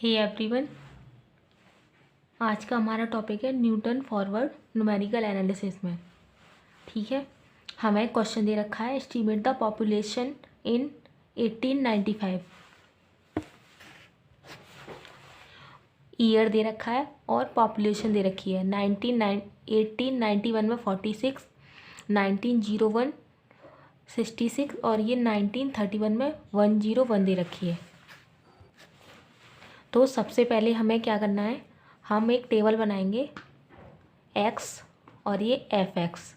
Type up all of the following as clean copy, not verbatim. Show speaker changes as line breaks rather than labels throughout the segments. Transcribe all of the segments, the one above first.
Hey everyone, आज का हमारा टॉपिक है न्यूटन फॉरवर्ड न्यूमेरिकल एनालिसिस में। ठीक है, हमें क्वेश्चन दे रखा है estimate the population in 1895। Year दे रखा है और पॉपुलेशन दे रखी है 1891 में 46, 1901 66 और ये 1931 में 101 दे रखी है। तो सबसे पहले हमें क्या करना है, हम एक टेबल बनाएंगे x और ये fx।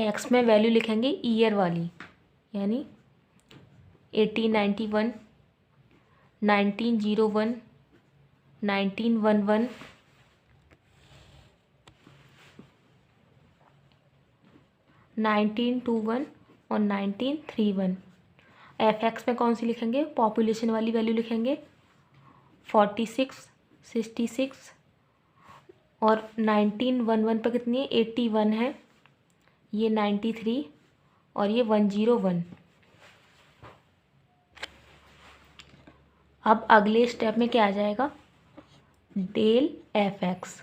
x में वैल्यू लिखेंगे ईयर वाली, यानी 1891, 1901, 1911, 1921 और 1931। fx में कौन सी लिखेंगे, पॉपुलेशन वाली वैल्यू लिखेंगे 46, 66 और 1911 पर कितनी है 81 है, ये 93 और ये 101। अब अगले स्टेप में क्या आ जाएगा, डेल fx।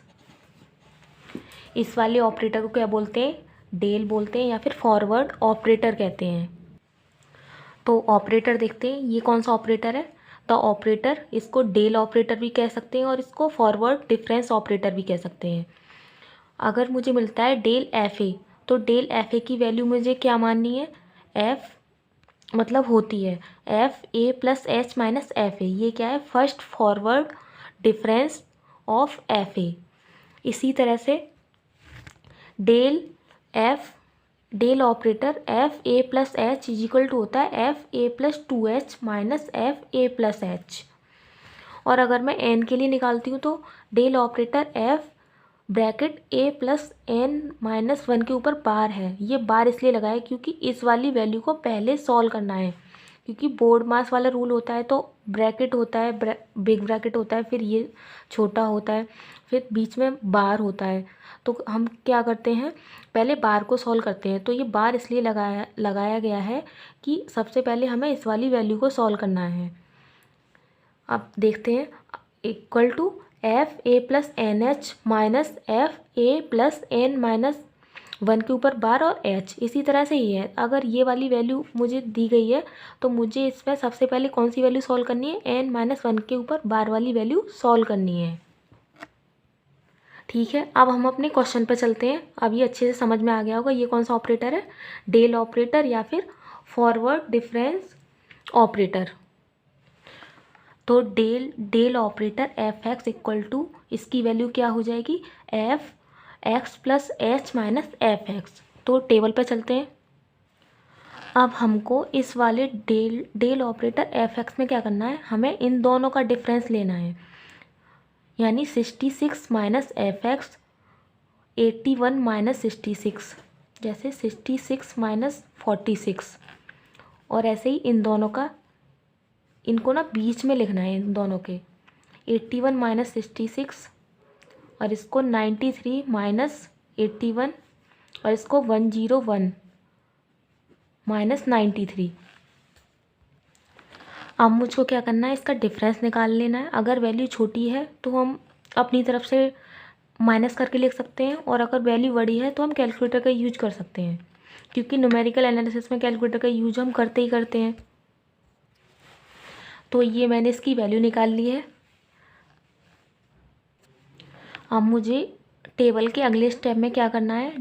इस वाले ऑपरेटर को क्या बोलते हैं, डेल बोलते हैं या फिर फॉरवर्ड ऑपरेटर कहते हैं। तो ऑपरेटर देखते हैं, ये कौन सा ऑपरेटर है, द ऑपरेटर। इसको डेल ऑपरेटर भी कह सकते हैं और इसको फॉरवर्ड डिफरेंस ऑपरेटर भी कह सकते हैं। अगर मुझे मिलता है डेल एफ ए, तो डेल एफ ए की वैल्यू मुझे क्या माननी है, एफ मतलब होती है F A plus H minus F A. ये क्या है, first forward difference of F A. इसी तरह से del operator F A plus H is equal to होता है F A plus 2h minus F A plus H. और अगर मैं एन के लिए निकालती हूँ तो del operator F bracket A plus N minus 1 के ऊपर बार है। ये बार इसलिए लगाया क्योंकि इस वाली वैल्यू को पहले सॉल्व करना है, क्योंकि बोर्ड मास वाला रूल होता है तो ब्रैकेट होता है, बिग ब्रैकेट होता है, फिर ये छोटा होता है, फिर बीच में बार होता है। तो हम क्या करते हैं, पहले बार को सॉल्व करते हैं। तो ये बार इसलिए लगाया गया है कि सबसे पहले हमें इस वाली वैल्यू को सॉल्व करना है। अब देखते हैं, equal to F A plus N H minus F A plus N minus 1 के ऊपर बार और h। इसी तरह से ये है, अगर ये वाली वैल्यू मुझे दी गई है तो मुझे इसमें सबसे पहले कौन सी वैल्यू सॉल्व करनी है, n माइनस 1 के ऊपर बार वाली वैल्यू सॉल्व करनी है। ठीक है, अब हम अपने क्वेश्चन पे चलते हैं। अब ये अच्छे से समझ में आ गया होगा ये कौन सा ऑपरेटर है, डेल ऑपरेटर या फिर फॉरवर्ड डिफरेंस ऑपरेटर। तो del operator F X equal to, इसकी वैल्यू क्या हो जाएगी, F X plus H minus F X. तो टेबल पे चलते हैं। अब हमको इस वाले डेल ऑपरेटर एफ एक्स में क्या करना है, हमें इन दोनों का डिफरेंस लेना है, यानी 66 माइनस एफ एक्स 81 माइनस 66, जैसे 66 माइनस 46। और ऐसे ही इन दोनों का, इनको ना बीच में लिखना है, इन दोनों के 81 माइनस 66 और इसको 93 माइनस 81 और इसको 101 माइनस 93। अब मुझको क्या करना है, इसका डिफरेंस निकाल लेना है। अगर वैल्यू छोटी है तो हम अपनी तरफ से माइनस करके लिख सकते हैं, और अगर वैल्यू बड़ी है तो हम कैलकुलेटर का यूज कर सकते हैं, क्योंकि न्यूमेरिकल एनालिसिस में कैलकुलेटर का यूज हम करते ही करते हैं। तो ये मैंने इसकी वैल्यू निकाल ली है। अब मुझे टेबल के अगले स्टेप में क्या करना है,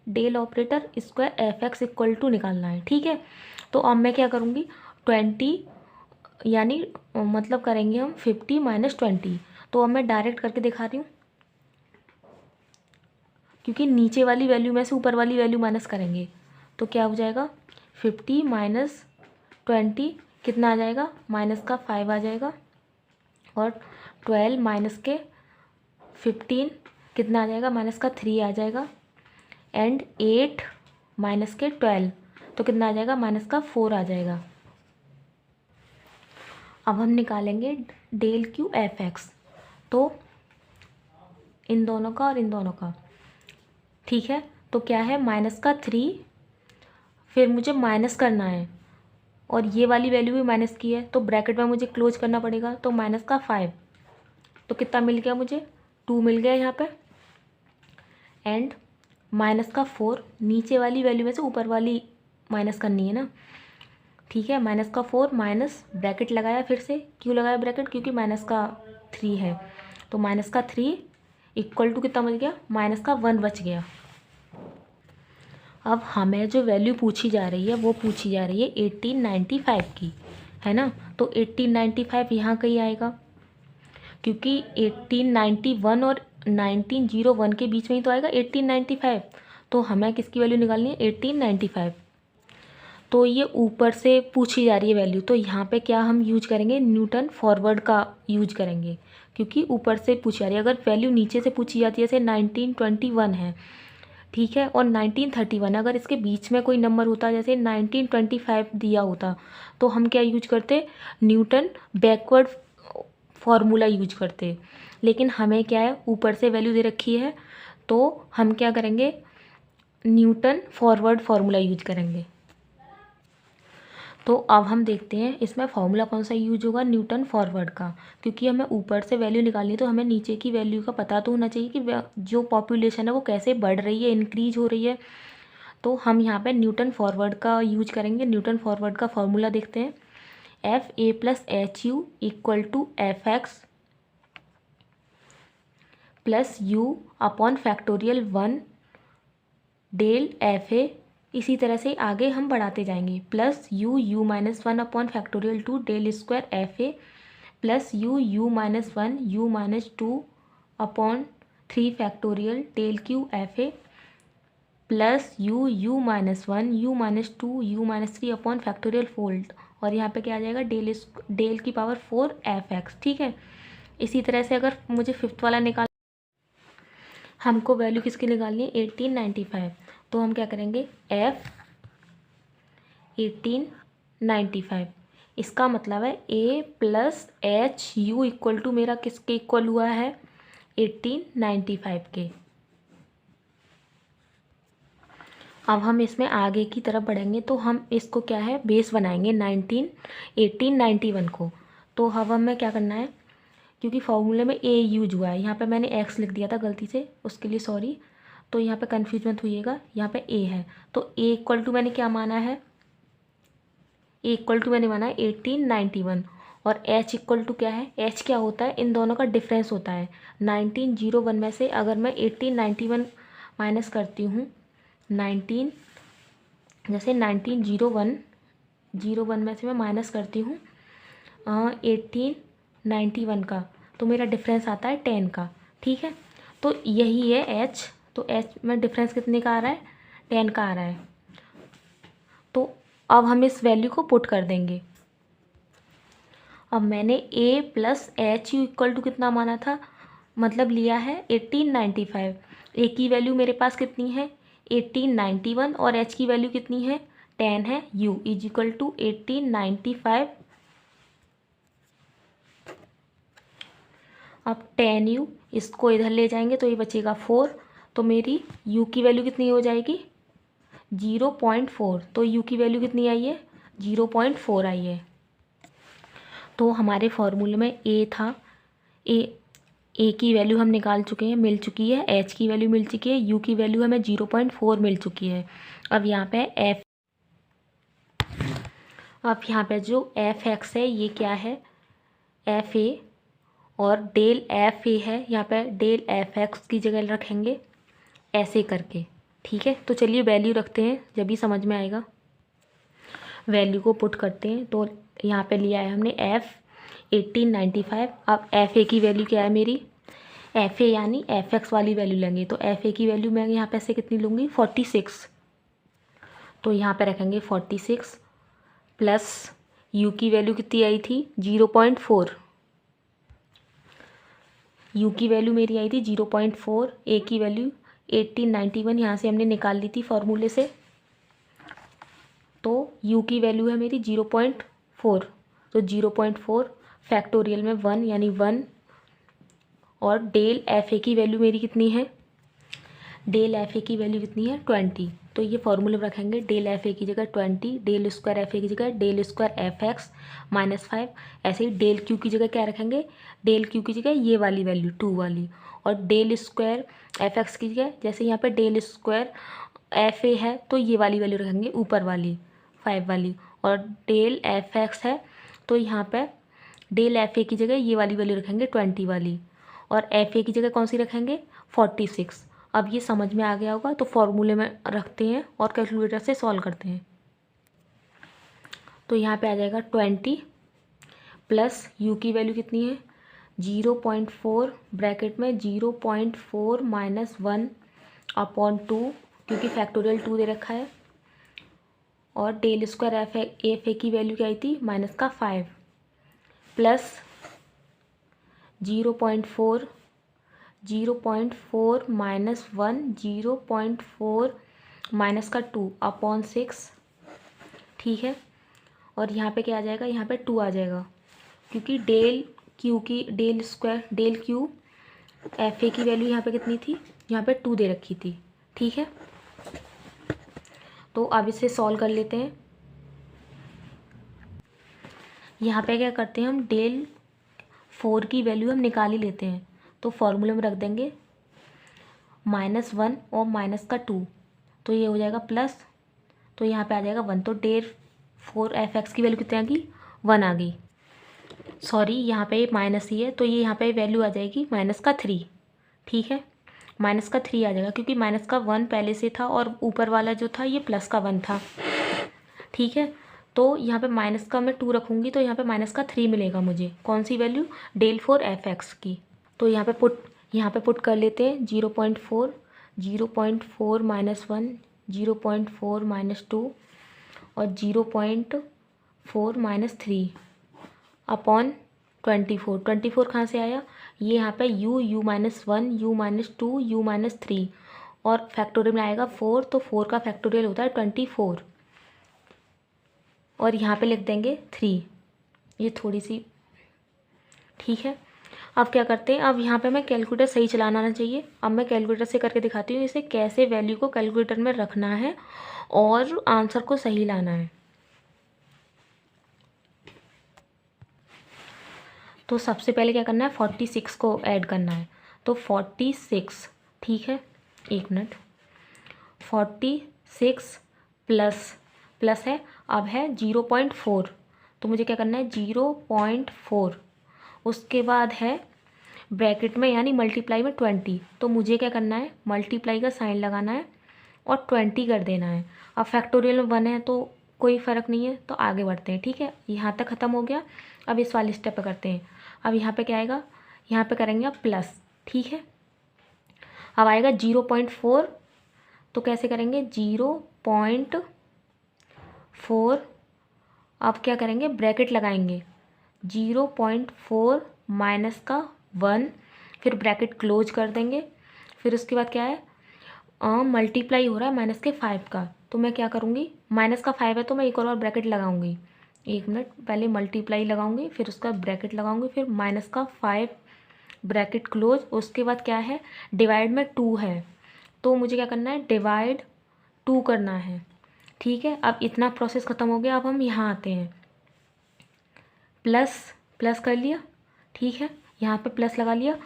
del operator square F X equal to निकालना है। ठीक है, तो अब मैं क्या करूँगी, 20 यानी मतलब करेंगे हम 50 माइनस 20। तो अब मैं डायरेक्ट करके दिखा रही हूँ, क्योंकि नीचे वाली वैल्यू में से ऊपर वाली वैल्यू माइनस करेंगे। तो क्या हो जाएगा, 50 माइनस 20 कितना आ जाएगा, माइनस का 5 आ जाएगा, और 12 माइनस के 15 कितना आ जाएगा, माइनस का 3 आ जाएगा, एंड 8 माइनस के 12 तो कितना आ जाएगा, माइनस का 4 आ जाएगा। अब हम निकालेंगे डेल क्यू एफ एक्स, तो इन दोनों का और इन दोनों का। ठीक है, तो क्या है, माइनस का 3 फिर मुझे माइनस करना है और ये वाली वैल्यू भी माइनस की है, तो ब्रैकेट में मुझे क्लोज करना पड़ेगा। तो माइनस का 5, तो कितना मिल गया मुझे, 2 मिल गया यहाँ पे। एंड माइनस का 4, नीचे वाली वैल्यू में से ऊपर वाली माइनस करनी है ना, ठीक है। माइनस का 4 माइनस ब्रैकेट लगाया, फिर से क्यों लगाया ब्रैकेट, क्योंकि माइनस का 3 है। तो माइनस का 3 इक्वल टू कितना बच गया, माइनस का 1 बच गया। अब हमें जो वैल्यू पूछी जा रही है वो पूछी जा रही है 1895 की, है ना। तो 1895 यहाँ कहीं आएगा, क्योंकि 1891 और 1901 के बीच में ही तो आएगा 1895। तो हमें किसकी वैल्यू निकालनी है, 1895। तो ये ऊपर से पूछी जा रही है वैल्यू, तो यहाँ पे क्या हम यूज करेंगे, न्यूटन फॉरवर्ड का यूज करेंगे, क्योंकि ऊपर से पूछी जा रही है। अगर वैल्यू नीचे से पूछी जाती है, जैसे 1921 है, ठीक है, और 1931, अगर इसके बीच में कोई नंबर होता, जैसे 1925 दिया होता, तो हम क्या यूज करते, न्यूटन बैकवर्ड फार्मूला यूज करते। लेकिन हमें क्या है, ऊपर से वैल्यू दे रखी है, तो हम क्या करेंगे, न्यूटन फॉरवर्ड फार्मूला यूज करेंगे। तो अब हम देखते हैं इसमें फार्मूला कौन सा यूज होगा, न्यूटन फॉरवर्ड का, क्योंकि हमें ऊपर से वैल्यू निकालनी है तो हमें नीचे की वैल्यू का पता तो होना चाहिए कि जो पॉपुलेशन है वो कैसे बढ़ रही है, इंक्रीज हो रही है। तो हम यहाँ पे न्यूटन फॉरवर्ड का यूज करेंगे। न्यूटन फॉरवर्ड का फार्मूला देखते हैं, FA+HU equal to FX plus U upon factorial 1 del FA। इसी तरह से आगे हम बढ़ाते जाएंगे, plus U-1 upon factorial 2 del square FA plus U-1 U-2 upon 3 factorial del Q FA plus U-1 U-2 U-3 upon factorial fold, और यहाँ पे क्या आ जाएगा, डेल की पावर 4 FX, ठीक है। इसी तरह से अगर मुझे फिफ्थ वाला निकाल, हमको वैल्यू किसकी निकालनी है, 1895। तो हम क्या करेंगे, F1895, इसका मतलब है A+HU इक्वल टू मेरा किसके इक्वल हुआ है, 1895 के। अब हम इसमें आगे की तरफ बढ़ेंगे, तो हम इसको क्या है, बेस बनाएंगे 1891 को। तो अब हमें क्या करना है, क्योंकि फॉर्मूले में ए यूज हुआ है, यहाँ पे मैंने एक्स लिख दिया था गलती से, उसके लिए सॉरी। तो यहाँ पे कन्फ्यूज मत होइएगा, यहाँ पे ए है, तो ए इक्वल टू मैंने क्या माना है, ए इक्वल टू मैंने माना है 1891, और एच इक्वल टू क्या है, एच क्या होता है, इन दोनों का डिफरेंस होता है। 1901 में से अगर मैं 1891 माइनस करती हूँ, जैसे 1901 में से मैं माइनस करती हूँ 1891 का, तो मेरा डिफरेंस आता है 10 का, ठीक है। तो यही है एच, तो एच में डिफरेंस कितने का आ रहा है, 10 का आ रहा है। तो अब हम इस वैल्यू को पुट कर देंगे। अब मैंने A+HU इक्वल टू कितना माना था, मतलब लिया है 1895। ए की वैल्यू मेरे पास कितनी है, 1891, और एच की वैल्यू कितनी है, 10 है। U is equal to 1895। अब 10U इसको इधर ले जाएंगे तो ये बचेगा 4, तो मेरी U की वैल्यू कितनी हो जाएगी, 0.4। तो U की वैल्यू कितनी आई है, 0.4 आई है। तो हमारे फॉर्मूले में A था, ए की वैल्यू हम निकाल चुके हैं, मिल चुकी है। एच की वैल्यू मिल चुकी है, यू की वैल्यू हमें 0.4 मिल चुकी है। अब यहाँ पे जो एफ एक्स है ये क्या है, एफ ए, और डेल एफ ए है, यहाँ पे डेल एफ एक्स की जगह रखेंगे ऐसे करके, ठीक है। तो चलिए वैल्यू रखते हैं, जब भी समझ में आएगा। वैल्यू को पुट करते हैं, तो यहाँ पे लिया है हमने F1895। अब एफ ए की वैल्यू क्या है मेरी, एफ ए यानी एफ एक्स वाली वैल्यू लेंगे, तो एफ ए की वैल्यू मैं यहाँ पे से कितनी लूँगी, 46। तो यहाँ पे रखेंगे 46 प्लस यू की वैल्यू कितनी आई थी, 0.4। यू की वैल्यू मेरी आई थी 0.4, ए की वैल्यू 1891 यहाँ से हमने निकाल ली थी फॉर्मूले से, तो यू की वैल्यू है मेरी 0.4। तो 0.4 फैक्टोरियल में 1 यानी 1, और डेल एफ ए की वैल्यू मेरी कितनी है, डेल एफ ए की वैल्यू कितनी है, 20। तो ये फॉर्मूले में रखेंगे डेल एफ ए की जगह 20, डेल स्क्वायर एफ ए की जगह डेल स्क्वायर एफ एक्स -5। ऐसे ही डेल क्यू की जगह क्या रखेंगे, डेल क्यू की जगह ये वाली वैल्यू 2 वाली, और डेल स्क्वायर एफ एक्स की जगह जैसे यहाँ पे डेल स्क्वायर एफ ए है तो ये वाली वैल्यू रखेंगे ऊपर वाली 5 वाली, और डेल एफ एक्स है तो यहाँ पे डेल एफ ए की जगह ये वाली वैल्यू रखेंगे 20 वाली, और एफ ए की जगह कौन सी रखेंगे 46। अब ये समझ में आ गया होगा, तो फॉर्मूले में रखते हैं और कैलकुलेटर से सॉल्व करते हैं। तो यहाँ पे आ जाएगा 20 प्लस यू की वैल्यू कितनी है 0.4 ब्रैकेट में 0.4 माइनस 1/2 क्योंकि फैक्टोरियल 2 दे रखा है, और डेल स्क्वायर एफ ए की वैल्यू क्या आई थी -5 प्लस 0.4 माइनस 1 0.4 -2/6, ठीक है। और यहाँ पे क्या आ जाएगा, यहाँ पे 2 आ जाएगा क्योंकि डेल क्यू एफ ए की वैल्यू यहाँ पे कितनी थी, यहाँ पे 2 दे रखी थी, ठीक है। तो अब इसे सॉल्व कर लेते हैं। यहाँ पे क्या करते हैं हम, डेल 4 की वैल्यू हम निकाल ही लेते हैं, तो फॉर्मूले में रख देंगे -1 और -2, तो ये हो जाएगा प्लस, तो यहाँ पे आ जाएगा 1, तो डेल 4 एफ एक्स की वैल्यू कितनी आ गई 1 आ गई, सॉरी यहाँ पे माइनस ही है तो ये यहाँ पे वैल्यू आ जाएगी -3, ठीक है। -3 आ जाएगा क्योंकि -1 पहले से था और ऊपर वाला जो था ये +1 था, ठीक है। तो यहाँ पे माइनस का मैं 2 रखूँगी तो यहाँ पे -3 मिलेगा मुझे, कौन सी वैल्यू डेल 4 एफ एक्स की। तो यहाँ पे पुट कर लेते हैं 0.4 माइनस 1 0.4 माइनस 2 और 0.4 माइनस 3/24 कहाँ से आया, ये यहाँ पे u -1 u -2 u -3 और फैक्टोरियल में आएगा 4, तो 4 का फैक्टोरियल होता है 24, और यहाँ पे लिख देंगे 3, ये थोड़ी सी, ठीक है। अब क्या करते हैं, अब यहाँ पे मैं कैलकुलेटर सही चलाना आना चाहिए। अब मैं कैलकुलेटर से करके दिखाती हूँ इसे कैसे वैल्यू को कैलकुलेटर में रखना है और आंसर को सही लाना है। तो सबसे पहले क्या करना है, 46 को ऐड करना है, तो 46, ठीक है, 1 मिनट, 46 प्लस है, अब है 0.4, तो मुझे क्या करना है 0.4, उसके बाद है ब्रैकेट में यानी मल्टीप्लाई में 20, तो मुझे क्या करना है मल्टीप्लाई का साइन लगाना है और 20 कर देना है। अब फैक्टोरियल में 1 है तो कोई फ़र्क नहीं है, तो आगे बढ़ते हैं, ठीक है। यहाँ तक ख़त्म हो गया, अब इस वाले स्टेप पे करते हैं। अब यहाँ पे क्या आएगा, यहाँ पे करेंगे अब प्लस, ठीक है। अब आएगा 0.4, तो कैसे करेंगे 0.4, अब क्या करेंगे ब्रैकेट लगाएंगे 0.4 माइनस का 1, फिर ब्रैकेट क्लोज कर देंगे, फिर उसके बाद क्या है मल्टीप्लाई हो रहा है -5 का, तो मैं क्या करूँगी -5 है तो मैं एक और ब्रैकेट लगाऊंगी, 1 मिनट, पहले मल्टीप्लाई लगाऊंगी फिर उसका ब्रैकेट लगाऊंगी फिर -5 ब्रैकेट क्लोज, उसके बाद क्या है डिवाइड में 2 है तो मुझे क्या करना है डिवाइड 2 करना है, ठीक है। अब इतना प्रोसेस ख़त्म हो गया, अब हम यहाँ आते हैं, प्लस कर लिया, ठीक है, यहाँ पे प्लस लगा लिया।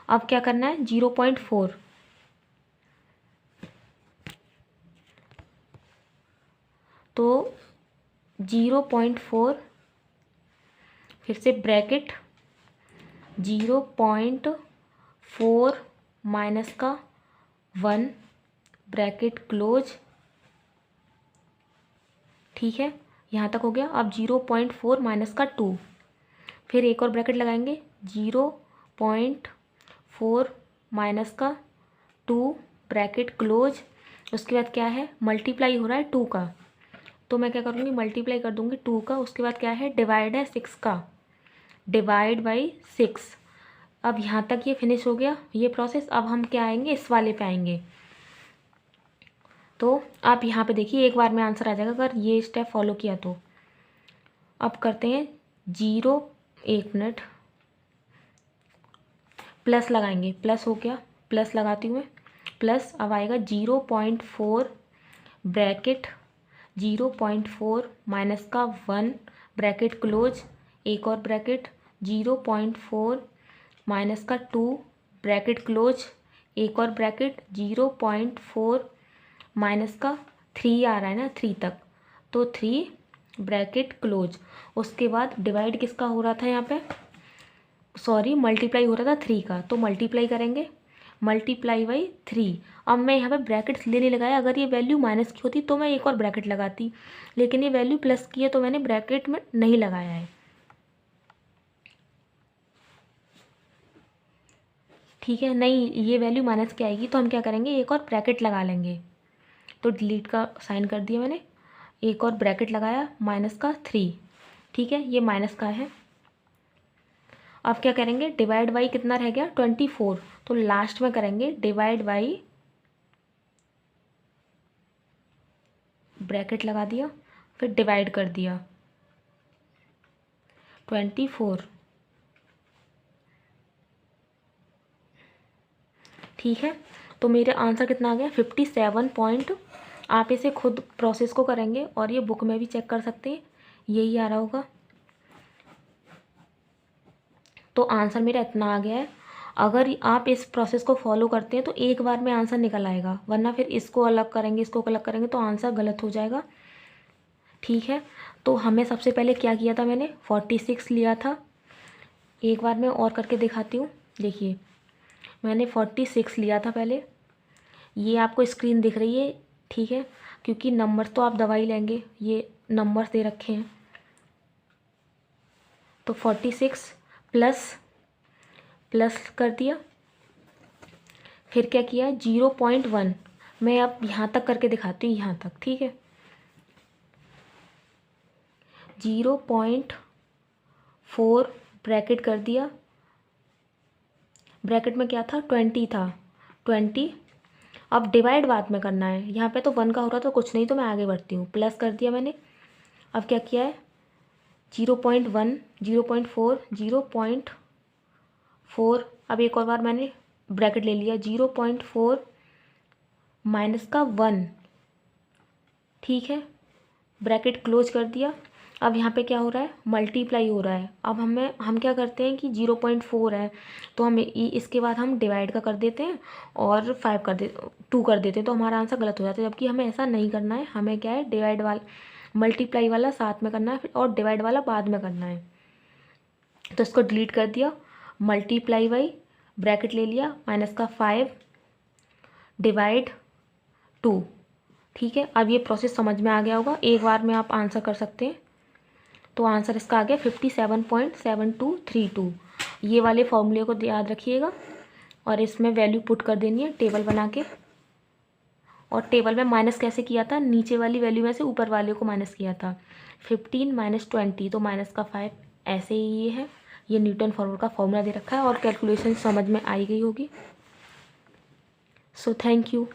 अब क्या करना है 0.4, तो 0.4 फिर से ब्रैकेट 0.4 माइनस का 1 ब्रैकेट क्लोज, ठीक है, यहाँ तक हो गया। अब 0.4 माइनस का 2, फिर एक और ब्रैकेट लगाएंगे 0.4 माइनस का 2 ब्रैकेट क्लोज, उसके बाद क्या है मल्टीप्लाई हो रहा है 2 का, तो मैं क्या करूँगी मल्टीप्लाई कर दूँगी 2 का, उसके बाद क्या है डिवाइड है 6 का, डिवाइड बाई 6। अब यहाँ तक ये फिनिश हो गया ये प्रोसेस। अब हम क्या आएंगे इस वाले पे आएंगे, तो आप यहाँ पे देखिए एक बार में आंसर आ जाएगा अगर ये स्टेप फॉलो किया तो। अब करते हैं 1 मिनट, प्लस लगाएंगे, प्लस हो गया, प्लस लगाती हूँ मैं, प्लस अब आएगा 0.4 ब्रैकेट 0.4 माइनस का 1 ब्रैकेट क्लोज, एक और ब्रैकेट 0.4 माइनस का 2 ब्रैकेट क्लोज, एक और ब्रैकेट 0.4 माइनस का 3 आ रहा है ना 3 तक, तो 3 ब्रैकेट क्लोज। उसके बाद डिवाइड किसका हो रहा था यहाँ पे, सॉरी मल्टीप्लाई हो रहा था 3 का, तो मल्टीप्लाई करेंगे, मल्टीप्लाई बाई 3। अब मैं यहाँ पे ब्रैकेट्स ले नहीं लगाया, अगर ये वैल्यू माइनस की होती तो मैं एक और ब्रैकेट लगाती, लेकिन ये वैल्यू प्लस की है तो मैंने ब्रैकेट में नहीं लगाया है। ठीक है, नहीं ये वैल्यू माइनस की आएगी तो हम क्या करेंगे, एक और ब्रैकेट लगा लेंगे। तो डिलीट का साइन कर दिया मैंने, एक और ब्रैकेट लगाया माइनस का 3। ठीक है, ये माइनस का है। अब क्या करेंगे, डिवाइड बाई कितना रह गया 24, तो लास्ट में करेंगे डिवाइड बाई, ब्रैकेट लगा दिया, फिर डिवाइड कर दिया 24। ठीक है, तो मेरे आंसर कितना आ गया 57 पॉइंट। आप इसे खुद प्रोसेस को करेंगे और ये बुक में भी चेक कर सकते हैं, यही आ रहा होगा। तो आंसर मेरा इतना आ गया है। अगर आप इस प्रोसेस को फॉलो करते हैं तो एक बार में आंसर निकल आएगा, वरना फिर इसको अलग करेंगे इसको अलग करेंगे तो आंसर गलत हो जाएगा। ठीक है, तो हमें सबसे पहले क्या किया था, मैंने 46 लिया था। एक बार मैं और करके दिखाती हूँ, देखिए मैंने 46 लिया था पहले, ये आपको स्क्रीन दिख रही है। ठीक है, क्योंकि नंबर तो आप दवा ही लेंगे, ये नंबर दे रखे हैं। तो 46 प्लस कर दिया, फिर क्या किया 0.1, मैं अब यहाँ तक करके दिखाती हूँ, यहाँ तक। ठीक है, 0.4 ब्रैकेट कर दिया, ब्रैकेट में क्या था 20 था, 20। अब डिवाइड बाद में करना है, यहाँ पे तो 1 का हो रहा तो कुछ नहीं, तो मैं आगे बढ़ती हूँ, प्लस कर दिया मैंने। अब क्या किया है 0.1 0.4 0.4, अब एक और बार मैंने ब्रैकेट ले लिया 0.4 माइनस का 1। ठीक है, ब्रैकेट क्लोज कर दिया। अब यहाँ पे क्या हो रहा है, मल्टीप्लाई हो रहा है। अब हम क्या करते हैं कि 0.4 है तो हम इसके बाद हम डिवाइड का कर देते हैं और 2 कर देते हैं, तो हमारा आंसर गलत हो जाता है। जबकि हमें ऐसा नहीं करना है, हमें क्या है डिवाइड वाला मल्टीप्लाई वाला साथ में करना है फिर और डिवाइड वाला बाद में करना है। तो इसको डिलीट कर दिया, मल्टीप्लाई बाई ब्रैकेट ले लिया माइनस का 5 डिवाइड 2। ठीक है, अब ये प्रोसेस समझ में आ गया होगा, एक बार में आप आंसर कर सकते हैं। तो आंसर इसका आ गया 57.7232। ये वाले फॉर्मूले को याद रखिएगा और इसमें वैल्यू पुट कर देनी है टेबल बना के। और टेबल में माइनस कैसे किया था, नीचे वाली वैल्यू में से ऊपर वाले को माइनस किया था, 15 माइनस 20 तो माइनस का 5, ऐसे ही ये है। ये न्यूटन फॉर्मूला का फॉर्मूला दे रखा है और कैलकुलेशन समझ में आई गई होगी। So thank you.